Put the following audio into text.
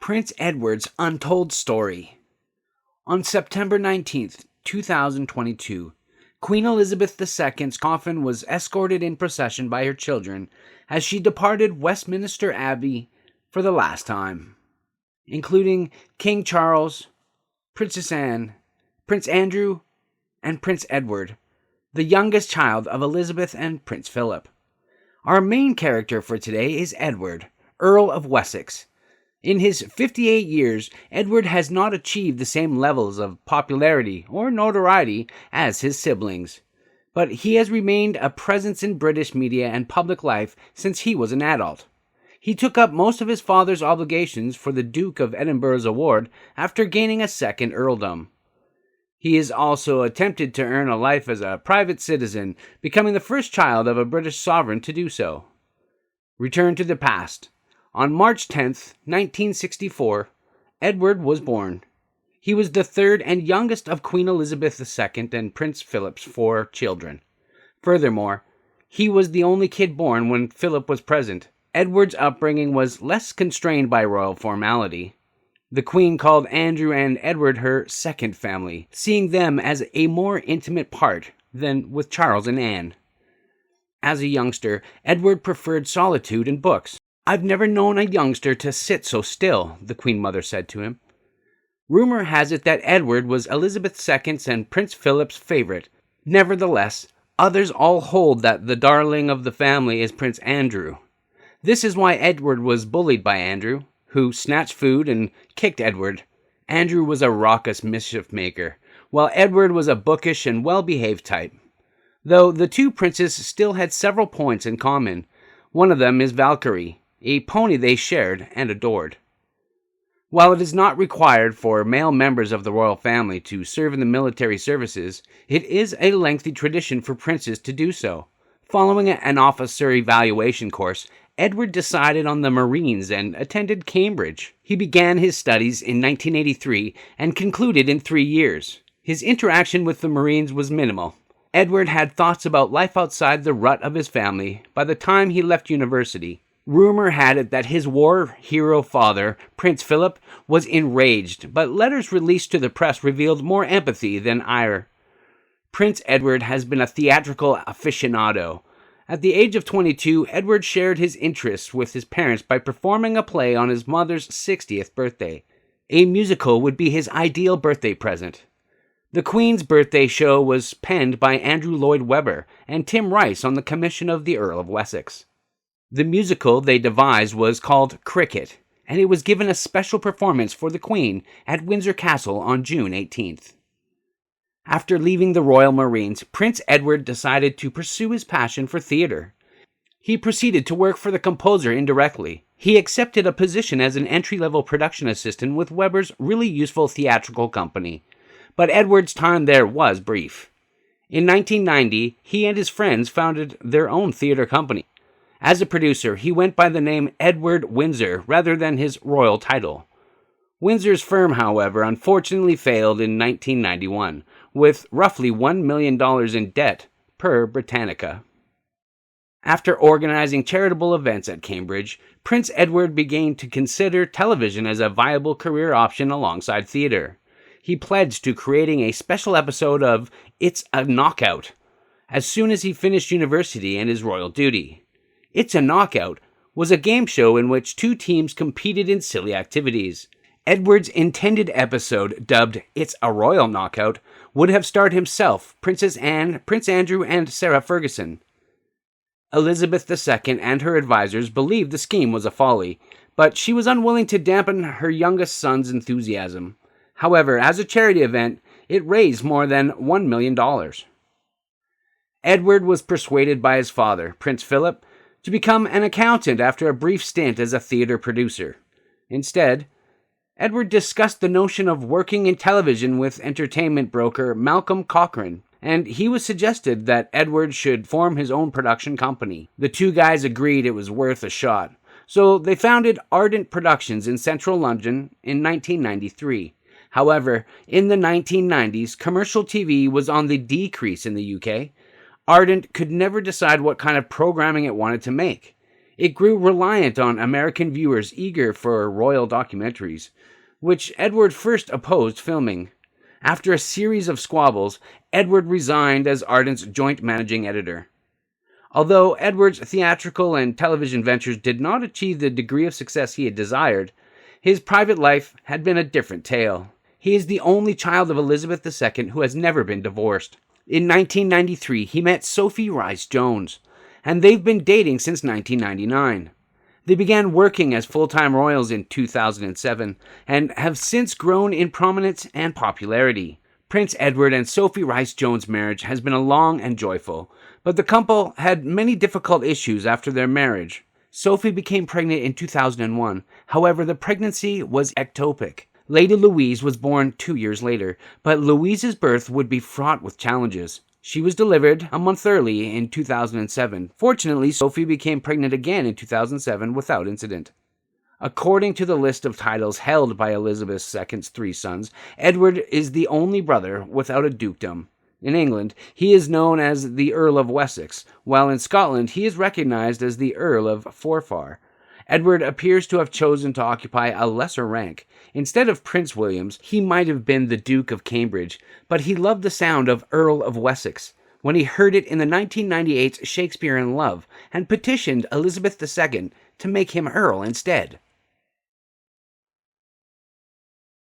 Prince Edward's Untold Story. On September 19th, 2022, Queen Elizabeth II's coffin was escorted in procession by her children as she departed Westminster Abbey for the last time, including King Charles, Princess Anne, Prince Andrew, and Prince Edward, the youngest child of Elizabeth and Prince Philip. Our main character for today is Edward, Earl of Wessex. In his 58 years, Edward has not achieved the same levels of popularity or notoriety as his siblings, but he has remained a presence in British media and public life since he was an adult. He took up most of his father's obligations for the Duke of Edinburgh's award after gaining a second earldom. He has also attempted to earn a life as a private citizen, becoming the first child of a British sovereign to do so. Return to the past. On March 10th, 1964, Edward was born. He was the third and youngest of Queen Elizabeth II and Prince Philip's 4 children. Furthermore, he was the only kid born when Philip was present. Edward's upbringing was less constrained by royal formality. The Queen called Andrew and Edward her second family, seeing them as a more intimate part than with Charles and Anne. As a youngster, Edward preferred solitude and books. "I've never known a youngster to sit so still," the Queen Mother said to him. Rumor has it that Edward was Elizabeth II's and Prince Philip's favorite. Nevertheless, others all hold that the darling of the family is Prince Andrew. This is why Edward was bullied by Andrew, who snatched food and kicked Edward. Andrew was a raucous mischief maker, while Edward was a bookish and well-behaved type. Though the two princes still had several points in common. One of them is Valkyrie, a pony they shared and adored. While it is not required for male members of the royal family to serve in the military services, it is a lengthy tradition for princes to do so. Following an officer evaluation course, Edward decided on the Marines and attended Cambridge. He began his studies in 1983 and concluded in 3 years. His interaction with the Marines was minimal. Edward had thoughts about life outside the rut of his family by the time he left university. Rumor had it that his war hero father, Prince Philip, was enraged, but letters released to the press revealed more empathy than ire. Prince Edward has been a theatrical aficionado. At the age of 22, Edward shared his interests with his parents by performing a play on his mother's 60th birthday. A musical would be his ideal birthday present. The Queen's birthday show was penned by Andrew Lloyd Webber and Tim Rice on the commission of the Earl of Wessex. The musical they devised was called Cricket, and it was given a special performance for the Queen at Windsor Castle on June 18th. After leaving the Royal Marines, Prince Edward decided to pursue his passion for theater. He proceeded to work for the composer indirectly. He accepted a position as an entry-level production assistant with Webber's really useful theatrical company. But Edward's time there was brief. In 1990, he and his friends founded their own theater company. As a producer, he went by the name Edward Windsor rather than his royal title. Windsor's firm, however, unfortunately failed in 1991, with roughly $1 million in debt per Britannica. After organizing charitable events at Cambridge, Prince Edward began to consider television as a viable career option alongside theater. He pledged to creating a special episode of It's a Knockout as soon as he finished university and his royal duty. It's a Knockout was a game show in which 2 teams competed in silly activities. Edward's intended episode, dubbed It's a Royal Knockout, would have starred himself, Princess Anne, Prince Andrew, and Sarah Ferguson. Elizabeth II and her advisors believed the scheme was a folly, but she was unwilling to dampen her youngest son's enthusiasm. However, as a charity event, it raised more than $1 million. Edward was persuaded by his father, Prince Philip, to become an accountant after a brief stint as a theater producer. Instead, Edward discussed the notion of working in television with entertainment broker Malcolm Cochrane, and he was suggested that Edward should form his own production company. The 2 guys agreed it was worth a shot, so they founded Ardent Productions in central London in 1993. However, in the 1990s, commercial TV was on the decrease in the UK. Ardent could never decide what kind of programming it wanted to make. It grew reliant on American viewers eager for royal documentaries, which Edward first opposed filming. After a series of squabbles, Edward resigned as Ardent's joint managing editor. Although Edward's theatrical and television ventures did not achieve the degree of success he had desired, his private life had been a different tale. He is the only child of Elizabeth II who has never been divorced. In 1993, he met Sophie Rice-Jones, and they've been dating since 1999. They began working as full-time royals in 2007 and have since grown in prominence and popularity. Prince Edward and Sophie Rice-Jones' marriage has been a long and joyful, but the couple had many difficult issues after their marriage. Sophie became pregnant in 2001. However, the pregnancy was ectopic. Lady Louise was born 2 years later, but Louise's birth would be fraught with challenges. She was delivered a month early in 2007. Fortunately, Sophie became pregnant again in 2007 without incident. According to the list of titles held by Elizabeth II's 3 sons, Edward is the only brother without a dukedom. In England, he is known as the Earl of Wessex, while in Scotland he is recognized as the Earl of Forfar. Edward appears to have chosen to occupy a lesser rank. Instead of Prince Williams, he might have been the Duke of Cambridge, but he loved the sound of Earl of Wessex when he heard it in the 1998 Shakespeare in Love and petitioned Elizabeth II to make him Earl instead.